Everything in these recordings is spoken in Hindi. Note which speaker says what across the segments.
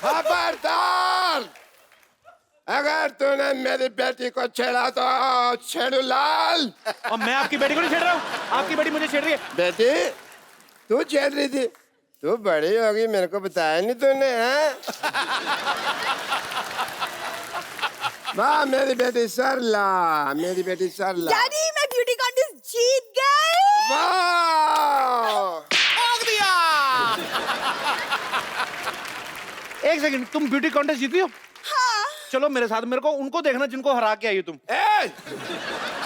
Speaker 1: खबरदार, अगर तूने मेरी बेटी को छेड़ा तो छेड़ू लाल।
Speaker 2: और मैं आपकी बेटी को नहीं छेड़ रहा हूँ, आपकी बेटी मुझे छेड़ रही है।
Speaker 1: बेटी तू छेड़ रही थी, तू बड़ी होगी, मेरे को बताया नहीं तूने, हैं? वाह मेरी बेटी सरला, मेरी बेटी सरला।
Speaker 3: डैडी मैं ब्यूटी कॉन्टेस्ट जीत गई।
Speaker 1: वाह
Speaker 4: ठोक दिया।
Speaker 2: एक सेकंड, तुम ब्यूटी कॉन्टेस्ट जीती हो?
Speaker 3: हाँ।
Speaker 2: चलो मेरे साथ, मेरे को उनको देखना जिनको हरा के आई हो तुम।
Speaker 1: ए,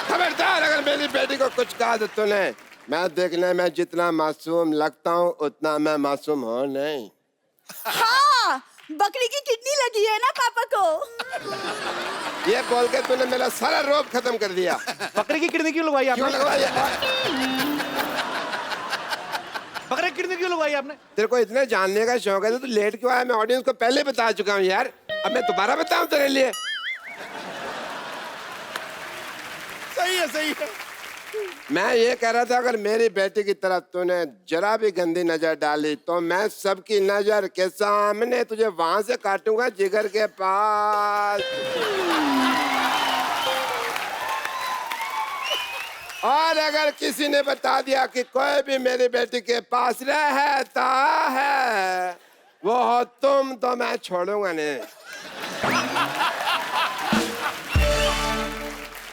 Speaker 1: खबरदार, अगर मेरी बेटी को कुछ कहा तो तूने, मैं देखने में जितना मासूम लगता हूँ उतना मैं मासूम हूँ नहीं।
Speaker 3: हाँ, बकरी की किडनी लगी है ना पापा को।
Speaker 1: ये बोल के तूने मेरा सारा रोब खत्म कर दिया।
Speaker 2: बकरे की किडनी क्यों लगवाई
Speaker 1: क्यों
Speaker 2: आपने?
Speaker 1: लगवाई?
Speaker 2: बकरे की किडनी क्यों लगवाई आपने?
Speaker 1: तेरे को इतने जानने का शौक है तो तू लेट क्यों आया? मैं ऑडियंस को पहले बता चुका हूँ यार, अब मैं दोबारा बताऊं तेरे लिए?
Speaker 4: सही है, सही है।
Speaker 1: मैं ये कह रहा था, अगर मेरी बेटी की तरफ तूने जरा भी गंदी नजर डाली तो मैं सबकी नजर के सामने तुझे वहां से काटूंगा, जिगर के पास। और अगर किसी ने बता दिया कि कोई भी मेरी बेटी के पास रहता है वो हो तुम, तो मैं छोड़ूंगा नहीं।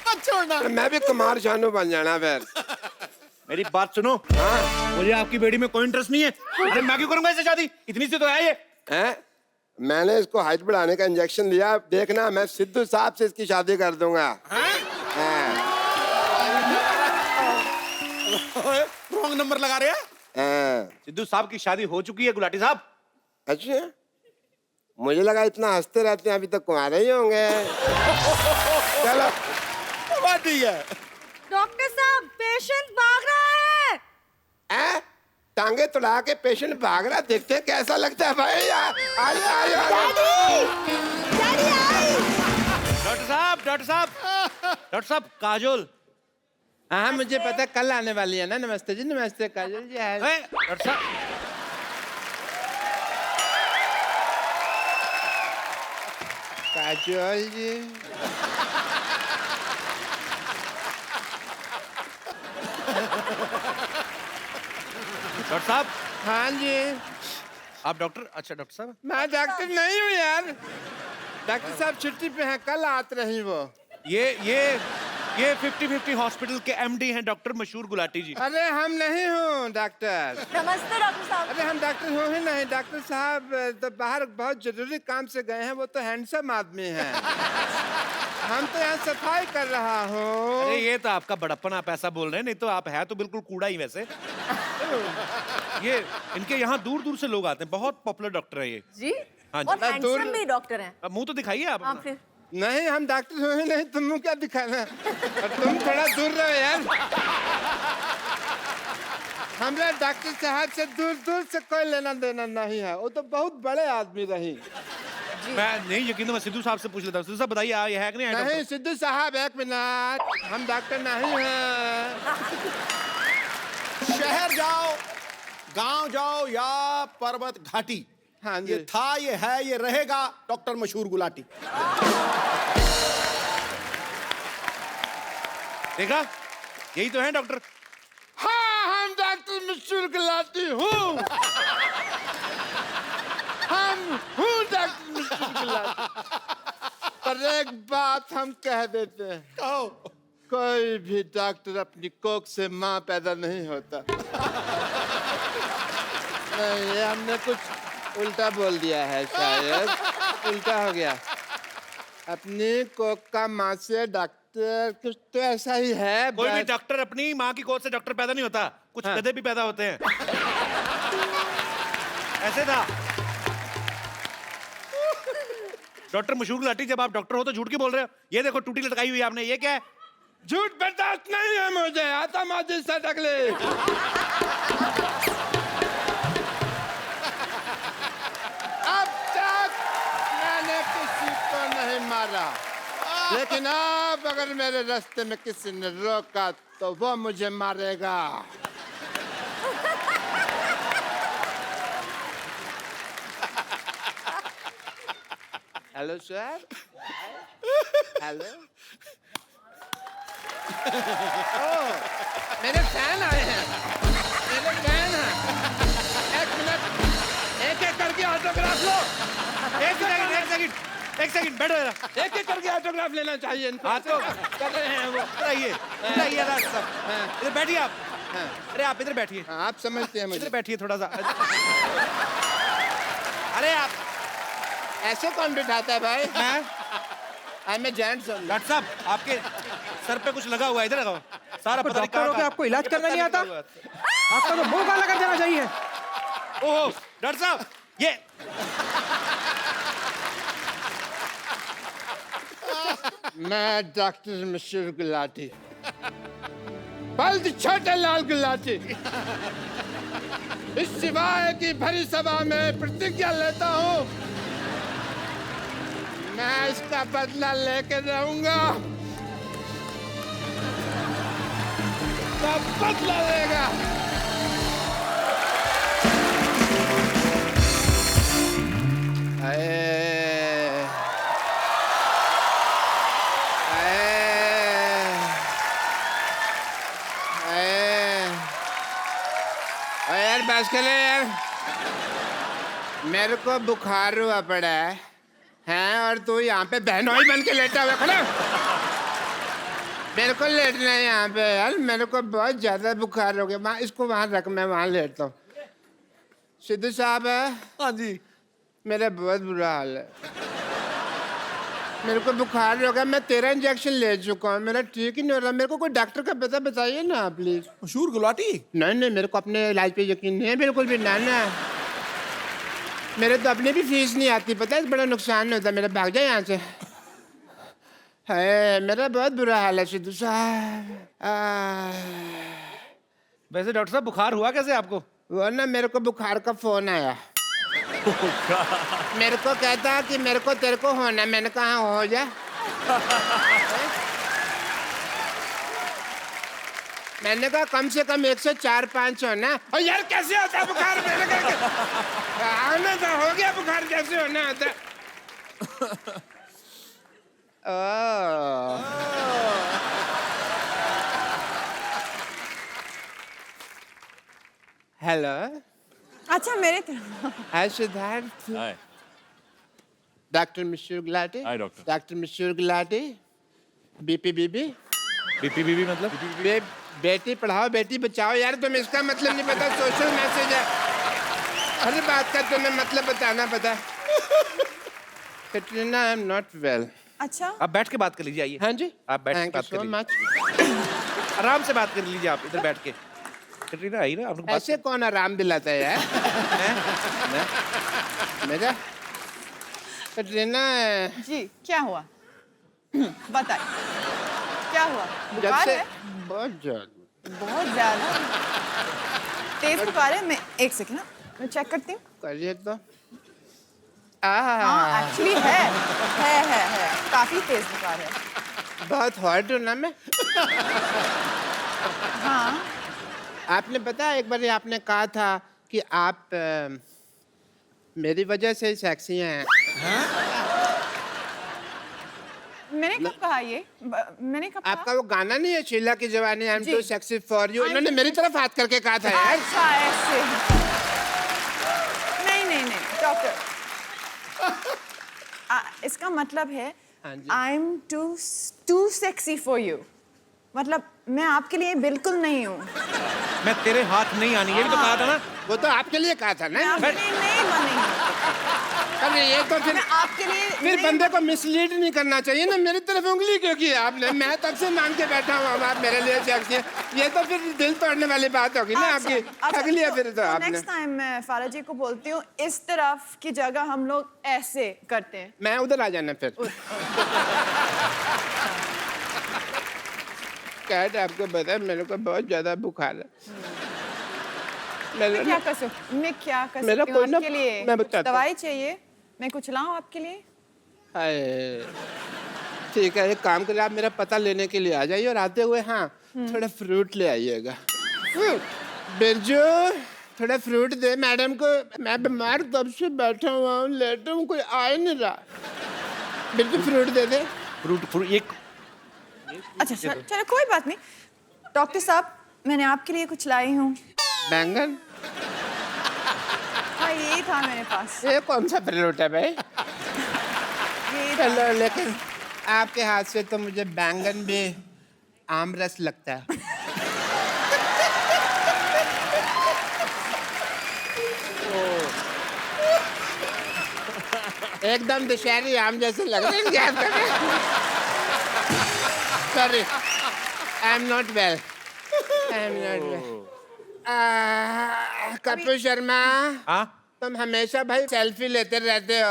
Speaker 4: मत छोड़ना।
Speaker 1: मैं भी कुमार शानू बन जाना फिर।
Speaker 2: मेरी बात सुनो।
Speaker 1: हाँ?
Speaker 2: मुझे आपकी बेटी में कोई इंटरेस्ट नहीं है। अरे मैं क्यों करूंगा इससे शादी? इतनी सी तो है ये।
Speaker 1: हैं? मैंने इसको हाइट बढ़ाने का इंजेक्शन लिया, देखना मैं सिद्धू साहब से इसकी शादी कर दूंगा।
Speaker 4: रॉन्ग नंबर लगा रहे हैं।
Speaker 2: सिद्धू साहब की शादी हो चुकी है गुलाटी साहब।
Speaker 1: अच्छा, मुझे लगा इतना हंसते रहते हैं अभी तक कुंवारे ही होंगे। चलो
Speaker 4: बात ठीक है।
Speaker 3: डॉक्टर साहब पेशेंट भाग रहा है।
Speaker 1: हैं? टांगे तुड़ा के पेशेंट भाग रहा, देखते कैसा लगता है भाई? आइए आइए।
Speaker 3: Daddy, daddy I.
Speaker 2: डॉक्टर साहब, डॉक्टर साहब, डॉक्टर साहब, काजोल।
Speaker 1: हाँ मुझे पता, कल आने वाली है ना। नमस्ते जी, नमस्ते काजल जी।
Speaker 2: डॉक्टर साहब,
Speaker 1: काजल जी।
Speaker 2: डॉक्टर साहब।
Speaker 1: हाँ जी।
Speaker 2: आप डॉक्टर? अच्छा डॉक्टर साहब।
Speaker 1: मैं डॉक्टर नहीं हूँ यार, डॉक्टर साहब छुट्टी पे हैं, कल आते रही वो।
Speaker 2: ये 50-50 हॉस्पिटल के एमडी हैं डॉक्टर मशहूर गुलाटी जी।
Speaker 1: अरे हम नहीं हूँ डॉक्टर।
Speaker 3: नमस्ते डॉक्टर साहब।
Speaker 1: अरे हम डॉक्टर हो ही नहीं, डॉक्टर साहब तो बाहर बहुत जरूरी काम से गए हैं, वो तो हैंडसम आदमी हैं। हम तो यहाँ सफाई कर रहा हूँ।
Speaker 2: अरे ये तो आपका बड़प्पन, आप ऐसा बोल रहे हैं, नहीं तो आप है तो बिल्कुल कूड़ा ही वैसे। ये इनके यहाँ दूर दूर से लोग आते हैं, बहुत पॉपुलर डॉक्टर है ये।
Speaker 3: जी,
Speaker 2: हाँ जी।
Speaker 3: और हैंडसम भी डॉक्टर हैं।
Speaker 2: अब मुंह तो दिखाइए आप
Speaker 3: हाँ
Speaker 2: अपना।
Speaker 3: फिर
Speaker 1: नहीं हम डॉक्टर हो ही नहीं, तुम क्या दिखाना? और तुम थोड़ा दूर रहो यार। हमारे डॉक्टर साहब से दूर दूर से कोई लेना देना नहीं है, वो तो बहुत बड़े आदमी रही।
Speaker 2: मैं नहीं यकीन, तो मैं सिद्धू साहब से पूछ लेता हूँ। सिद्धू साहब बताइए, ये है कि नहीं?
Speaker 1: नहीं सिद्धू साहब एक मिनट, हम डॉक्टर नहीं हैं।
Speaker 4: शहर जाओ, गांव जाओ या पर्वत घाटी,
Speaker 1: हाँ जी।
Speaker 4: ये था, ये है, ये रहेगा डॉक्टर मशहूर गुलाटी।
Speaker 2: देखा, यही तो है डॉक्टर।
Speaker 1: हाँ हम डॉक्टर मशहूर गुलाटी हूँ। हम हूँ डॉक्टर मशहूर गुलाटी। पर एक बात हम कह देते हैं,
Speaker 4: कहो।
Speaker 1: कोई भी डॉक्टर अपनी कोख से माँ पैदा नहीं होता। नहीं, ये हमने कुछ उल्टा बोल दिया है, शायद उल्टा हो गया। अपनी कोख का माँ से डॉक्टर, कुछ तो ऐसा ही है।
Speaker 2: कोई भी
Speaker 1: बस-
Speaker 2: डॉक्टर अपनी माँ की गोद से डॉक्टर पैदा नहीं होता, कुछ
Speaker 1: हाँ।
Speaker 2: गधे भी पैदा होते हैं। ऐसे था। डॉक्टर मशहूर गुलाटी, जब आप डॉक्टर हो तो झूठ क्यों बोल रहे हो? ये देखो टूटी लटकाई हुई आपने, ये क्या है?
Speaker 1: झूठ बर्दाश्त नहीं है मुझे, आता माजी से टकले। अब तक मैंने किसी को नहीं मारा, लेकिन अब अगर मेरे रास्ते में किसी ने रोका तो वो मुझे मारेगा। Hello sir, hello. ओह, मेरे फैन आए हैं, मेरे फैन हैं। एक मिनट, एक एक करके ऑटोग्राफ लो।
Speaker 2: एक सेकंड बैठो जरा।
Speaker 1: एक एक करके ऑटोग्राफ लेना चाहिए इनको।
Speaker 2: हाँ, तो
Speaker 1: कर रहे हैं वो।
Speaker 2: इधर आइए राज साहब, इधर बैठिए आप।
Speaker 1: हाँ।
Speaker 2: अरे आप इधर बैठिए,
Speaker 1: हाँ, आप समझते हैं
Speaker 2: इधर
Speaker 1: मुझे।
Speaker 2: बैठिए थोड़ा सा। अरे आप,
Speaker 1: ऐसे कौन बिठाता है भाई?
Speaker 2: मैं
Speaker 1: आई एम जेंट्स।
Speaker 2: डॉक्टर साहब आपके सर पे कुछ लगा हुआ है, इधर लगाओ। सारा पता नहीं
Speaker 5: डॉक्टर हो के
Speaker 2: कहाँ-
Speaker 5: आपको इलाज करना नहीं आता?
Speaker 2: लगा हुआ है।
Speaker 5: आपका तो मुंह काला कर देना चाहिए।
Speaker 2: ओहो डॉक्टर साहब ये
Speaker 1: मैं डॉक्टर मशहूर गुलाटी, बल्द छोटे लाल गुलाटी, इस सिवाय की भरी सभा में प्रतिज्ञा लेता हूँ, मैं इसका बदला लेके रहूंगा। सब बदला लेगा। यार बस कर ले यार, मेरे को बुखार हुआ पड़ा है और तू यहाँ पे बहनोई बन के लेटा हुआ खड़ा। मेरे को लेटना है यहाँ पे यार, मेरे को बहुत ज्यादा बुखार हो गया। वहाँ इसको वहाँ रख, मैं वहाँ लेटता हूँ। सिद्धू साहब है?
Speaker 4: हाँ जी।
Speaker 1: मेरा बहुत बुरा हाल है, मेरे को बुखार हो गया। मैं 13 इंजेक्शन ले चुका हूँ, मेरा ठीक ही नहीं हो रहा। मेरे को कोई डॉक्टर का पता बताइए ना प्लीज।
Speaker 4: मशहूर गुलाटी।
Speaker 1: नहीं, मेरे को अपने इलाज पे यकीन नहीं है बिल्कुल भी। ना मेरे तो अपने भी फीस नहीं आती, पता है, बड़ा नुकसान होता है मेरा। भाग जाए यहाँ से। है, मेरा बहुत बुरा हाल है सिद्धू साहब।
Speaker 2: वैसे डॉक्टर साहब बुखार हुआ कैसे आपको?
Speaker 1: वो ना, मेरे को बुखार का फोन आया। मेरे को कहता कि मेरे को तेरे को होना। मैंने कहा हो जा। मैंने कहा कम से कम 104-5 होना। और यार कैसे होता है बुखार? मैंने कहा आने तो हो गया बुखार, कैसे होना होता? हेलो।
Speaker 3: अच्छा मेरे तरफ।
Speaker 1: हाय सिद्धार्थ।
Speaker 6: Hi.
Speaker 1: डॉक्टर मशहूर गुलाटी।
Speaker 6: Hi, doctor.
Speaker 1: डॉक्टर मशहूर गुलाटी। बीपी बीबी।
Speaker 2: बीपी मतलब?
Speaker 1: बेटी पढ़ाओ बेटी बचाओ। यार तुम इसका मतलब नहीं पता, सोशल मैसेज है। हर बात का तुम्हें मतलब बताना पता। Katrina, I am not well.
Speaker 3: अच्छा
Speaker 2: आप बैठ के बात कर लीजिए, आइए।
Speaker 1: हाँ जी,
Speaker 2: आप बैठ के
Speaker 1: थैंक यू
Speaker 2: बात कर
Speaker 1: सो
Speaker 2: लीजिए,
Speaker 1: मच।
Speaker 2: आराम से बात कर लीजिए आप इधर बैठ के। कैटरीना आई ना, आप लोग बात
Speaker 1: ऐसे कौन आराम दिलाता है यार? मेरा कैटरीना,
Speaker 3: जी, क्या हुआ? बताइए क्या हुआ?
Speaker 1: जब
Speaker 3: बुखार
Speaker 1: से
Speaker 3: है?
Speaker 1: बहुत ज्यादा
Speaker 3: बहुत ज्यादा तेज बुखार है। मैं एक सेकंड ना, मैं चेक करती हूँ।
Speaker 1: करिए तो।
Speaker 3: हाँ एक्चुअली है काफी तेज बुखार है।
Speaker 1: बहुत हॉट हूँ ना मैं।
Speaker 3: हाँ
Speaker 1: आपने पता, एक बार आपने कहा था कि आप मेरी वजह से ही सेक्सी हैं।
Speaker 3: मैंने कब कहा ये? मैंने कब
Speaker 1: आपका
Speaker 3: कहा?
Speaker 1: वो गाना नहीं है शीला की जवानी, आई एम
Speaker 3: जी।
Speaker 1: Too sexy for you? इन्होंने मेरी तरफ हाथ करके कहा था यार।
Speaker 3: अच्छा ऐसे। नहीं डॉक्टर, इसका मतलब है
Speaker 1: हाँ जी।
Speaker 3: I am too sexy for you. मतलब मैं आपके लिए बिल्कुल नहीं हूँ।
Speaker 2: मैं तेरे हाथ नहीं आनी, ये भी तो कहा था ना।
Speaker 1: वो तो आपके लिए कहा था
Speaker 3: मैं
Speaker 1: ना।
Speaker 3: आपके लिए नहीं बनी हूँ।
Speaker 1: अरे ये तो फिर
Speaker 3: मैं आपके लिए
Speaker 1: फिर
Speaker 3: नहीं
Speaker 1: बंदे को मिसलीड नहीं करना चाहिए ना। मेरी तरफ उंगली क्यों की आपने? मैं तब से मांग के बैठा हूँ, अब आप मेरे लिए सेक्सी हैं। ये तो फिर दिल तोड़ने वाली बात होगी ना आपकी। ठग लिया फिर तो आपने।
Speaker 3: नेक्स्ट टाइम मैं फारा जी को बोलती हूँ, इस तरफ की जगह हम लोग ऐसे करते हैं।
Speaker 1: मैं उधर आ जाना फिर। कैट, आपको पता है मेरे को बहुत ज्यादा बुखार है।
Speaker 3: मैं क्या कर सकती
Speaker 1: मेरा
Speaker 3: हूँ
Speaker 1: कोई ना-
Speaker 3: आपके लिए?
Speaker 1: मैं
Speaker 3: कुछ
Speaker 1: बताता हूँ।
Speaker 3: दवाई चाहिए? मैं कुछ लाऊं आपके लिए?
Speaker 1: हाय, ठीक है, एक काम करिए, आप मेरा पता लेने के लिए आ जाइए और आते हुए हाँ थोड़ा फ्रूट ले आइएगा। बिरजू, थोड़ा फ्रूट दे मैडम को। मैं बीमार तब से बैठा हुआ हूँ, लेटा हूँ, कोई आ ही नहीं रहा। बिल्कुल फ्रूट दे दे।
Speaker 2: फ्रूट फ्रूट एक
Speaker 3: अच्छा चलो चलो कोई बात नहीं। डॉक्टर साहब मैंने आपके लिए कुछ लाई हूँ।
Speaker 1: बैंगन?
Speaker 3: हाँ ये था मेरे पास।
Speaker 1: ये कौन सा फ्रूट है भाई?
Speaker 3: ये था।
Speaker 1: चलो लेकिन आपके हाथ से तो मुझे बैंगन भी आम रस लगता है। एकदम दशहरी आम जैसे लग रहे हैं क्या? Sorry, I am not well. Kapil Sharma,
Speaker 2: हाँ
Speaker 1: तुम हमेशा भाई सेल्फी लेते रहते हो।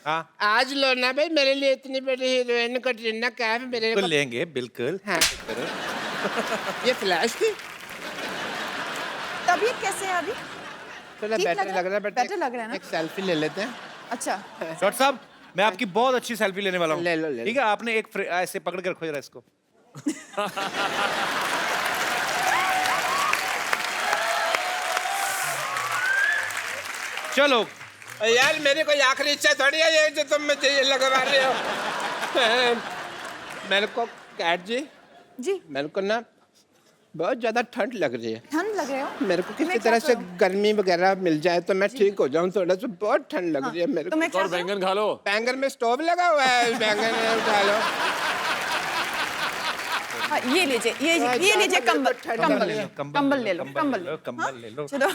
Speaker 2: हाँ
Speaker 1: आज लो ना भाई, मेरे लिए इतनी बड़ी हीरोइन कटरीना कैफ मेरे
Speaker 2: बिल्कुल लेंगे बिल्कुल।
Speaker 1: हाँ। ये फ्लैश थी?
Speaker 3: तबीयत कैसे है अभी?
Speaker 1: थोड़ा
Speaker 3: ठीक
Speaker 1: बेटर लग रहा है, बट
Speaker 3: better लग रहा है ना?
Speaker 1: एक सेल्फी ले लेते हैं।
Speaker 3: अच्छा
Speaker 2: डॉक्टर साहब मैं आपकी बहुत अच्छी सेल्फी लेने वाला हूँ।
Speaker 1: ले लो, ले लो।
Speaker 2: ठीक है, आपने एक ऐसे पकड़ के रखो जरा इसको। चलो
Speaker 1: यार मेरी कोई आखिरी इच्छा थोड़ी है ये जो तुम मुझे ये लगवा रहे हो। मेरे को कैट जी,
Speaker 3: जी
Speaker 1: मेरे को ना बहुत ज्यादा ठंड लग रही है।
Speaker 3: ठंड लग रहे हो?
Speaker 1: मेरे को किसी
Speaker 3: मैं क्या
Speaker 1: तरह से
Speaker 3: करूं?
Speaker 1: गर्मी वगैरह मिल जाए तो मैं ठीक हो जाऊं थोड़ा सा। बहुत ठंड लग रही है मेरे
Speaker 3: तो
Speaker 1: को।
Speaker 3: मैं क्या
Speaker 4: और
Speaker 3: करूं?
Speaker 4: बैंगन खा लो।
Speaker 1: बैंगन में स्टोव लगा हुआ है, बैंगन में उठा लो।
Speaker 3: हाँ, ये लीजिए ये लीजिए कंबल कंबल
Speaker 1: ले लो,
Speaker 3: कंबल ले लो कंबल
Speaker 2: कंबल ले लो।
Speaker 3: चलो।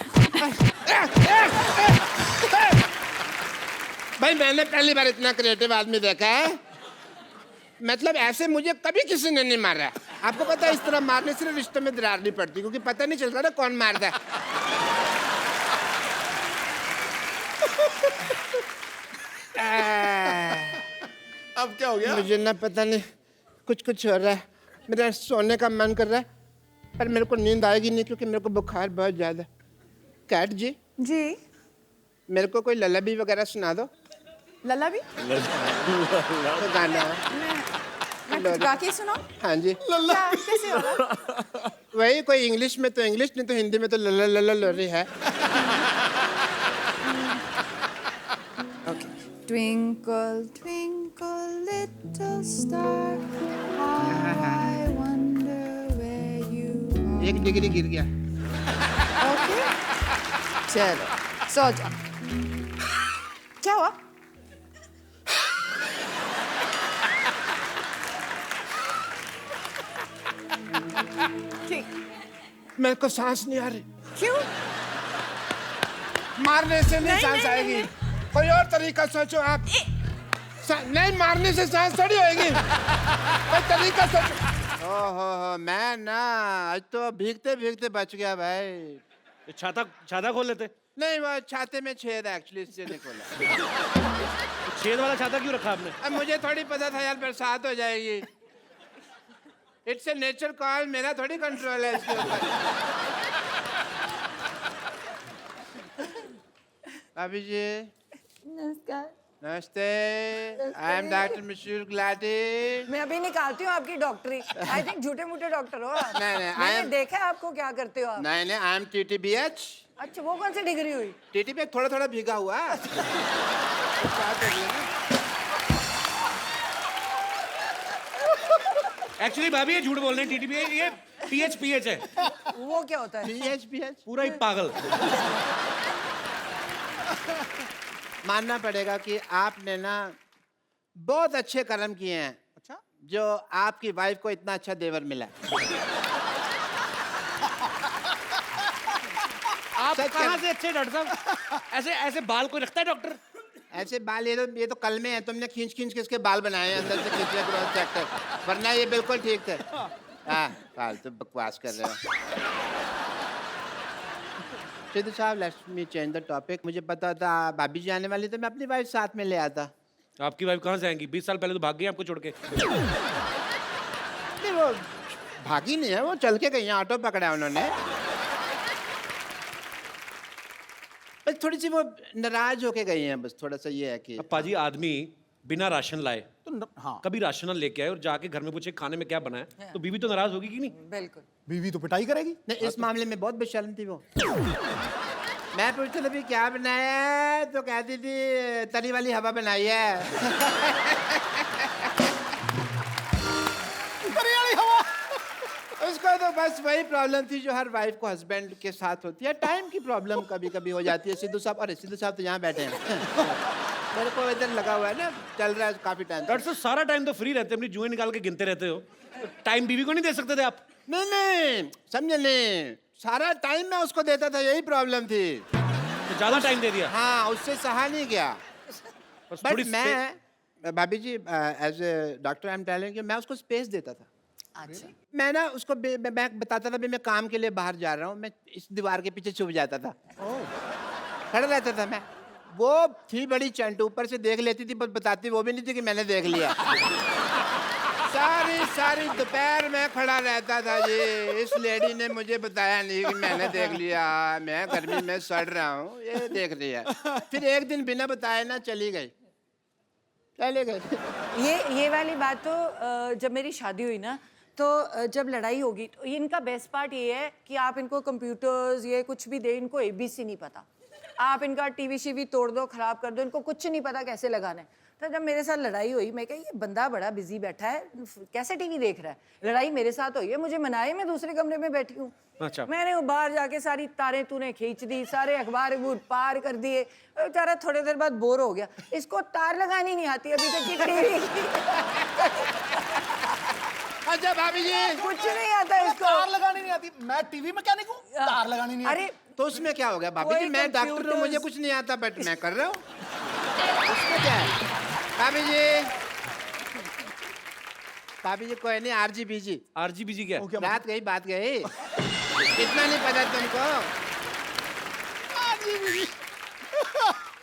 Speaker 1: भाई मैंने पहली बार इतना क्रिएटिव आदमी देखा है। मतलब ऐसे मुझे कभी किसी ने नहीं मारा है। आपको पता है इस तरह मारने से रिश्ते में दरार नहीं पड़ती, क्योंकि पता नहीं चलता ना कौन मारता है।
Speaker 4: अब क्या हो गया?
Speaker 1: मुझे ना पता नहीं कुछ कुछ हो रहा है। मेरा सोने का मन कर रहा है पर मेरे को नींद आएगी नहीं क्योंकि मेरे को बुखार बहुत ज्यादा है। कैट जी
Speaker 3: जी
Speaker 1: मेरे को कोई ललाबी वगैरह सुना दो।
Speaker 3: लला भी
Speaker 1: तो गाना
Speaker 3: मैं कुछ गा के सुनाऊं?
Speaker 1: हाँ जी।
Speaker 3: क्या कैसे हो रहा?
Speaker 1: वही कोई इंग्लिश में तो इंग्लिश, नहीं तो हिंदी में तो लला लला लोरी है।
Speaker 3: Twinkle twinkle little star, how I wonder where you are.
Speaker 1: 1 degree गिर गया।
Speaker 3: Okay. चलो सो जाओ। क्या हुआ? ठीक
Speaker 1: मेरे को सांस नहीं आ रही।
Speaker 3: क्यों?
Speaker 1: मारने से नहीं
Speaker 3: नहीं,
Speaker 1: सांस
Speaker 3: नहीं,
Speaker 1: आएगी। कोई और तरीका सोचो आप। नहीं, मारने से सांस थोड़ी होएगी। कोई तरीका सोचो। ओहो मैं ना आज तो भीगते भीगते बच गया भाई।
Speaker 2: तो छाता खोल लेते।
Speaker 1: नहीं वो छाते में छेद है एक्चुअली, इससे नहीं खोला।
Speaker 2: तो छेद वाला छाता क्यों रखा आपने?
Speaker 1: अब मुझे थोड़ी पता था यार बरसात हो जाएगी। इट्स ए नेचर कॉल, मेरा थोड़ी कंट्रोल है इसके ऊपर। अभी जी
Speaker 3: नमस्कार।
Speaker 1: नमस्ते, आई एम डॉक्टर मिशूर गुलाटी।
Speaker 6: मैं अभी निकालती हूँ आपकी डॉक्टरी। आई थिंक झूठे मूठे डॉक्टर हो आप।
Speaker 1: नहीं, I
Speaker 6: मैंने
Speaker 1: am-
Speaker 6: देखा है आपको क्या करते हो आप।
Speaker 1: नहीं नहीं, आई एम TTBH।
Speaker 6: अच्छा वो कौन सी डिग्री हुई?
Speaker 1: TTBH थोड़ा थोड़ा भीगा हुआ है। बात हो गई ना।
Speaker 2: एक्चुअली भाभी ये झूठ बोल रहे हैं। टीटीपी ये PH है।
Speaker 6: वो क्या होता है?
Speaker 1: PH
Speaker 2: पूरा ही पागल।
Speaker 1: मानना पड़ेगा कि आपने ना बहुत अच्छे कर्म किए हैं।
Speaker 4: अच्छा
Speaker 1: जो आपकी वाइफ को इतना अच्छा देवर मिला।
Speaker 2: आप
Speaker 1: सच
Speaker 2: कहाँ
Speaker 1: है।
Speaker 2: से अच्छे डॉक्टर साहब? ऐसे ऐसे बाल कोई रखता है डॉक्टर?
Speaker 1: ऐसे बाल ये तो कलमे हैं। तुमने खींच खींच के इसके बाल बनाए हैं अंदर से खींच क्रॉस चेक कर, वरना ये बिल्कुल ठीक थे। हाँ फालतू बकवास कर रहे हो। सिद्धू साहब let's me change the topic. मुझे पता था भाभी जी आने वाली तो मैं अपनी वाइफ साथ में ले आता।
Speaker 2: आपकी वाइफ कहाँ से आएंगी? 20 साल पहले तो भाग गई आपको छोड़ के।
Speaker 1: नहीं वो भागी नहीं है, वो चल के गई हैं, ऑटो पकड़ा है उन्होंने। बस थोड़ी सी वो नाराज होके गई हैं, बस थोड़ा सा ये है कि
Speaker 2: अब पाजी आदमी बिना राशन लाए
Speaker 4: हाँ
Speaker 2: कभी राशन लेके आए और जाके घर में पूछे खाने में क्या बना है, तो बीवी तो नाराज होगी कि नहीं?
Speaker 6: बिल्कुल।
Speaker 4: बीवी तो पिटाई करेगी।
Speaker 1: नहीं इस मामले में बहुत बेशर्म थी वो। मैं पूछता था भी क्या बनाया है तो कहती थी तरी वाली हवा बनाई है। उसको तो बस वही प्रॉब्लम थी जो हर वाइफ को हस्बैंड के साथ होती है, टाइम की प्रॉब्लम कभी कभी हो जाती है। सिद्धू साहब, अरे सिद्धू साहब तो यहाँ बैठे हैं। मेरे को इधर लगा हुआ है ना, चल रहा है काफी टाइम।
Speaker 2: डॉक्टर साहब सारा टाइम तो फ्री रहते, अपनी जुएं निकाल के गिनते रहते हो, टाइम बीवी को नहीं दे सकते थे आप?
Speaker 1: नहीं समझे नहीं, सारा टाइम मैं उसको देता था, यही प्रॉब्लम थी।
Speaker 2: तो ज्यादा टाइम दे दिया।
Speaker 1: हाँ, उससे सहा नहीं गया।
Speaker 2: बस
Speaker 1: बट
Speaker 2: थोड़ी
Speaker 1: मैं भाभी जी, as a doctor I am telling you, मैं उसको स्पेस देता था।
Speaker 6: अच्छा
Speaker 1: मैं ना उसको मैं बताता था भी मैं काम के लिए बाहर जा रहा हूँ, मैं इस दीवार के पीछे छुप जाता था, खड़ा रहता था मैं। वो थी बड़ी चंट, ऊपर से देख लेती थी, पर बताती वो भी नहीं थी कि मैंने देख लिया। सारी दोपहर में खड़ा रहता था जी। इस लेडी ने मुझे बताया नहीं कि मैंने देख लिया, मैं गर्मी में सड़ रहा हूँ, ये देख रही है। फिर एक दिन बिना बताए ना चली गई।
Speaker 6: ये वाली बात तो जब मेरी शादी हुई ना, तो जब लड़ाई होगी तो इनका बेस्ट पार्ट ये है कि आप इनको कंप्यूटर्स ये कुछ भी दे, इनको एबीसी नहीं पता। आप इनका टीवी शीवी तोड़ दो, खराब कर दो, इनको कुछ नहीं पता कैसे लगाना है। तो जब मेरे साथ लड़ाई हुई, मैं कहा ये बंदा बड़ा बिजी बैठा है, कैसे टीवी देख रहा है। लड़ाई मेरे साथ हुई है, मुझे मनाए, मैं दूसरे कमरे में बैठी हूँ।
Speaker 2: अच्छा।
Speaker 6: मैंने वो बाहर जाके सारी तारें तूने खींच दी, सारे अखबार पार कर दिए। बेचारा थोड़ी देर बाद बोर हो गया, इसको तार लगानी नहीं आती अभी तक की टीवी की।
Speaker 1: अच्छा भाभी जी,
Speaker 6: कुछ नहीं आता इसको।
Speaker 4: तार लगानी नहीं आती, मैं टीवी मैकेनिक हूँ, तार लगानी नहीं आती।
Speaker 6: अरे
Speaker 1: तो उसमें क्या हो गया भाभी जी?
Speaker 6: कोई
Speaker 1: मैं डॉक्टर हूँ,
Speaker 6: computers-
Speaker 1: मुझे कुछ नहीं आता, बट मैं कर रहा हूँ। उसमें क्या है भाभी जी? भाभी जी कोई नहीं, RGBG।
Speaker 2: आरजीबीजी क्या है?
Speaker 1: रात गई बात गई, इतना नहीं पता तुमको?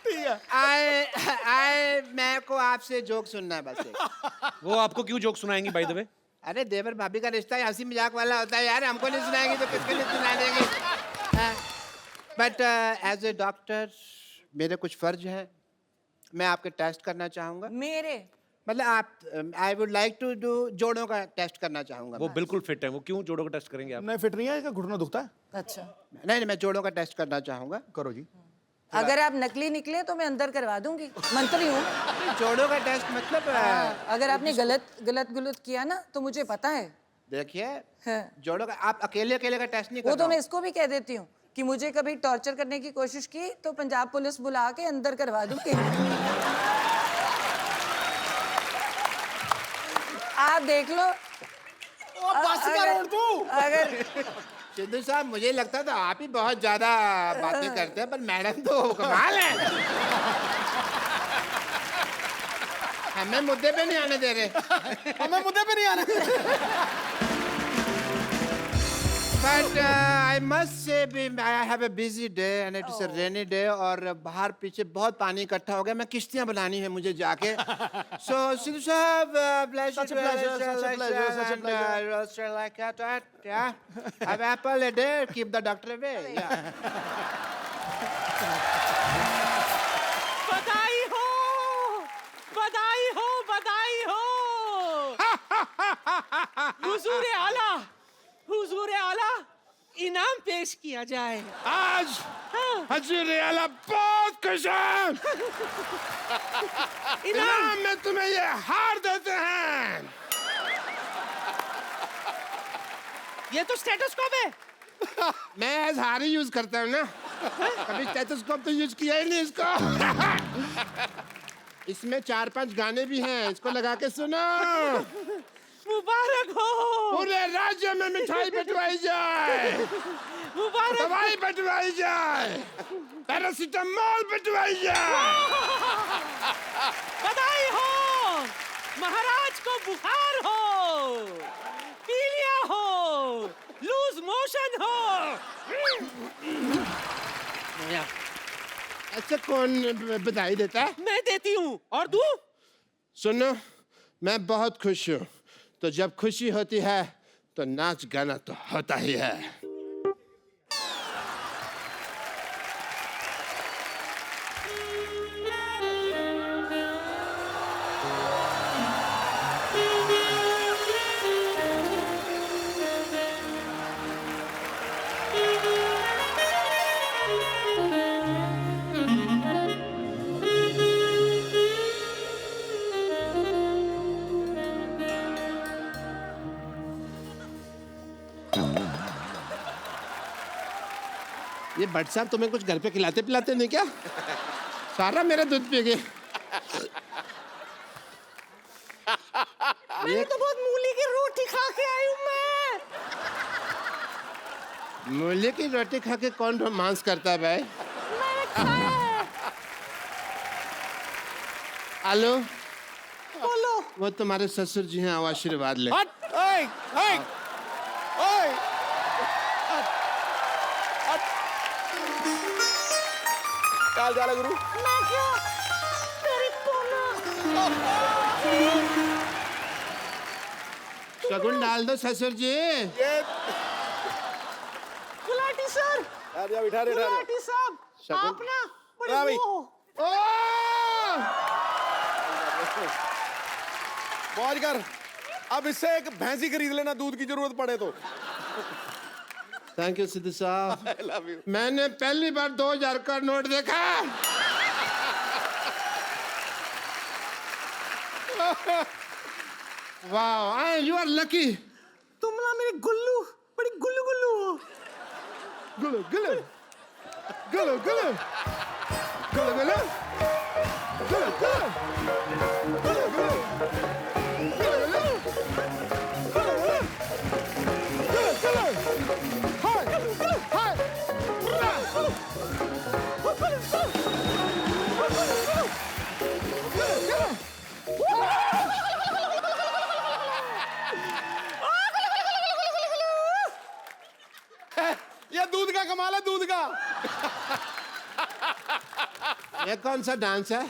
Speaker 4: ठीक है।
Speaker 1: आए मेरे को आपसे जोक सुनना है बस एक।
Speaker 2: वो आपको क्यों जोक सुनाएंगी बाय द वे?
Speaker 1: अरे देवर भाभी का रिश्ता हंसी मजाक वाला होता है यार, हमको नहीं सुनाएंगे तो किसके लिए सुना देंगे? बट एज ए डॉक्टर मेरे कुछ फर्ज हैं, मैं आपके टेस्ट करना चाहूँगा।
Speaker 6: मेरे
Speaker 1: मतलब आप, I would like to do जोड़ों का टेस्ट करना चाहूँगा।
Speaker 2: वो बिल्कुल फिट है, वो क्यों जोड़ों का टेस्ट करेंगे आप?
Speaker 4: नहीं फिट नहीं है, इसका घुटना दुखता है।
Speaker 6: अच्छा,
Speaker 1: नहीं, मैं जोड़ों का टेस्ट करना चाहूँगा।
Speaker 4: करो जी।
Speaker 6: अगर आप नकली निकले तो मैं अंदर करवा दूंगी, मंत्री हूँ।
Speaker 1: जोड़ों का टेस्ट मतलब
Speaker 6: अगर आपने गलत किया ना तो मुझे पता है।
Speaker 1: देखिए,
Speaker 6: हाँ।
Speaker 1: जोड़ों का आप अकेले का टेस्ट नहीं कर
Speaker 6: वो
Speaker 1: रहा
Speaker 6: तो मैं
Speaker 1: हूँ।
Speaker 6: इसको भी कह देती हूँ कि मुझे कभी टॉर्चर करने की कोशिश की तो पंजाब पुलिस बुला के अंदर करवा दूंगी। आप देख लो।
Speaker 4: बस कर तू।
Speaker 6: अगर
Speaker 1: सिद्धू साहब, मुझे लगता था आप ही बहुत ज्यादा बातें करते हैं, पर मैडम तो कमाल है। हमें मुद्दे पे नहीं आने दे रहे।
Speaker 4: हमें मुद्दे पे नहीं आना।
Speaker 1: But I must say I have a busy day and it is a rainy day, और बाहर पीछे बहुत पानी इकट्ठा हो गया, मैं किश्तियां बनानी है मुझे जाके। सो सिद्धू साहब,
Speaker 4: Such a pleasure, such a pleasure, such a pleasure.
Speaker 1: like that, yeah. Have apple a day, keep the doctor away. Yeah.
Speaker 5: बधाई हो, बधाई हो, बधाई हो। हुजूर आला, इनाम पेश किया जाए।
Speaker 1: आज हजूर आला बहुत खुश हैं। इनाम में तुम्हें ये हार देते हैं।
Speaker 5: ये तो स्टेटोस्कोप है।
Speaker 1: मैं एज हार ही यूज करता हूँ ना, कभी स्टेथोस्कोप तो यूज किया ही नहीं इसको। इसमें 4-5 गाने भी हैं, इसको लगा के सुनो।
Speaker 5: मुबारक हो,
Speaker 1: पूरे राज्य में मिठाई बंटवाई जाए,
Speaker 5: मुबारक।
Speaker 1: दवाई बंटवाई जाए, पैरासीटामोल बंटवाई जाए।
Speaker 5: बधाई हो, महाराज को बुखार हो, पीलिया हो, लूज मोशन हो।
Speaker 1: ऐसे कौन बधाई देता है?
Speaker 5: मैं देती हूँ और तू?
Speaker 1: सुनो, मैं बहुत खुश हूँ, तो जब खुशी होती है तो नाच गाना तो होता ही है। ये भट्ट साहब तुम्हें कुछ घर पे खिलाते पिलाते नहीं क्या? सारा मेरा दूध पी गए।
Speaker 5: मैंने तो बहुत मूली की रोटी खा के आई हूँ मैं।
Speaker 1: मूली की रोटी खा के कौन रोमांस करता है भाई?
Speaker 5: मैंने खाया है।
Speaker 1: आलो,
Speaker 5: बोलो।
Speaker 1: वो तुम्हारे ससुर जी हैं, आओ आशीर्वाद ले।
Speaker 4: हट, ओए, ओए, ओए। क्या हाल है गुरु?
Speaker 5: मैं क्यों? तेरी पोलो।
Speaker 1: शगुन डाल दो ससुर जी।
Speaker 4: ये
Speaker 5: गुलाटी सर।
Speaker 4: जा बिठा दे,
Speaker 5: गुलाटी साहब,
Speaker 1: शगुन-
Speaker 5: आप ना बड़े
Speaker 4: हाँ भाई।
Speaker 5: वो हो।
Speaker 4: मौज कर। अब इससे एक भैंसी खरीद लेना, दूध की जरूरत पड़े तो।
Speaker 1: थैंक यू सिद्धू साहब।
Speaker 4: I love you.
Speaker 1: मैंने पहली बार 2000 का नोट देखा। वाह, यू आर लकी।
Speaker 5: तुम ना मेरी गुल्लू, बड़ी गुल्लू गुल्लू हो।
Speaker 1: गुलो गुलो गुलो गुलो गुलो गुलो गुलो गुलो
Speaker 4: ये दूध का कमाल है, दूध का।
Speaker 1: ये कौन सा डांस है?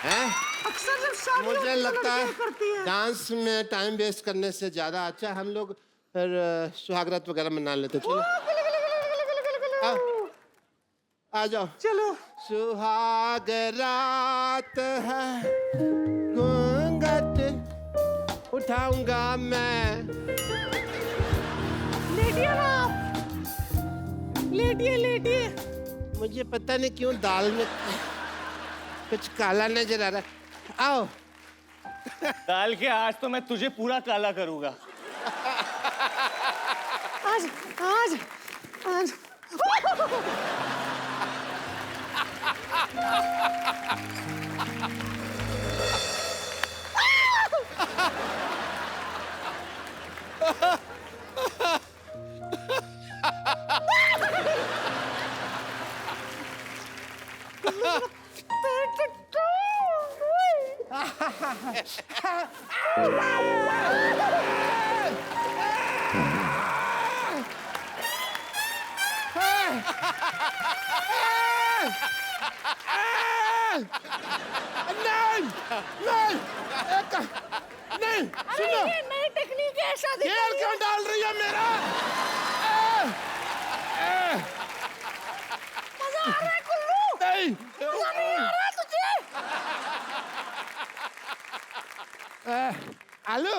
Speaker 1: हैं?
Speaker 5: अक्सर जब शादी
Speaker 1: मुझे
Speaker 5: होती है तो
Speaker 1: लगता
Speaker 5: लड़कियां
Speaker 1: है
Speaker 5: करती हैं।
Speaker 1: डांस में टाइम वेस्ट करने से ज्यादा अच्छा हम लोग फिर सुहागरात वगैरह मना लेते। चलो आ जाओ।
Speaker 5: चलो।
Speaker 1: सुहागरात है, घूंघट उठाऊंगा मैं।
Speaker 5: लेटिए ना आप। लेटिए लेटिए।
Speaker 1: मुझे पता नहीं क्यों दाल में कुछ काला नजर आ रहा है। आओ।
Speaker 7: दाल के आज तो मैं तुझे पूरा काला करूंगा।
Speaker 5: आज आज आज
Speaker 1: नहीं नहीं नहीं, सुनो।
Speaker 5: ये नई टेक्निक है शादी
Speaker 1: तेल क्यों डाल रही है मेरा?
Speaker 5: मजा आ रहा है कुल्लू।
Speaker 1: नहीं
Speaker 5: मजा नहीं आ रहा है तुझे?
Speaker 1: आलू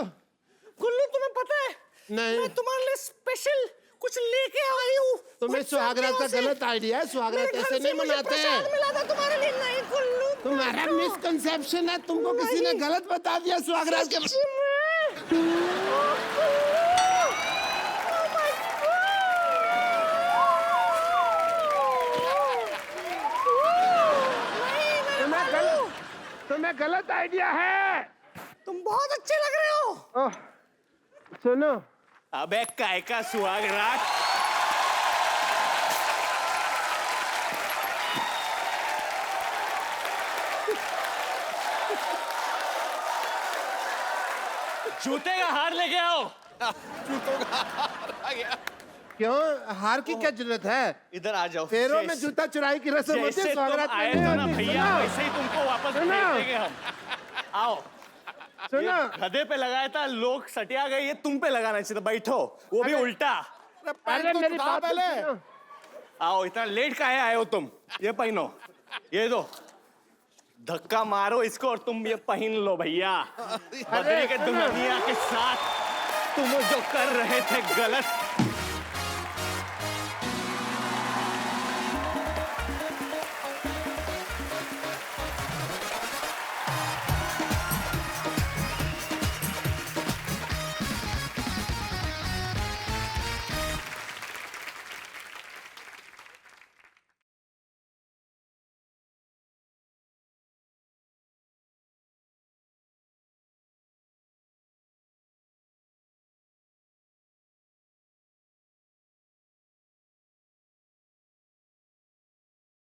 Speaker 5: कुल्लू तुम्हें पता है
Speaker 1: नहीं।
Speaker 5: मैं तुम्हारे लिए स्पेशल कुछ लेके आई हूँ।
Speaker 1: तुम्हें सुहागरात का गलत आइडिया है। सुहागरात ऐसे नहीं मनाते हैं।
Speaker 5: मिला था तुम्हारे लिए। नहीं कुल्लू,
Speaker 1: तुम्हारा मिसकंसेप्शन है। तुमको किसी ने गलत बता दिया सुहागरात के।
Speaker 5: सच्ची में।
Speaker 1: तुम्हें गलत आइडिया है।
Speaker 5: तुम बहुत अच्छे लग रहे हो।
Speaker 1: ओह, सुनो।
Speaker 7: अबे काय का सुहागरात? जूते का हार लेके आओ।
Speaker 1: क्यों? हार की क्या जरूरत है?
Speaker 7: इधर आ जाओ।
Speaker 1: पैरों में जूता चुराई की रस्म होती है।
Speaker 7: जैसे तुम
Speaker 1: सुहागरात में
Speaker 7: आए
Speaker 1: नहीं
Speaker 7: थे ना
Speaker 1: होती।
Speaker 7: भैया,
Speaker 1: सुनो,
Speaker 7: वैसे ही तुमको वापस भेज
Speaker 1: सुनो।
Speaker 7: देंगे हम। आओ।
Speaker 1: सुनो।
Speaker 7: गधे पे लगाया था, लोग सटिया गए, ये तुम पे लगाना चाहिए था। बैठो, वो भी उल्टा।
Speaker 1: अरे मेरी बात
Speaker 4: पहले।
Speaker 1: सुनो।
Speaker 7: आओ, इतना लेट काहे आए हो तुम? ये पहनो, ये दो, धक्का मारो इसको और तुम ये पहन लो भैया। बदरी के दुल्हनिया के साथ तुम जो कर रहे थे गलत,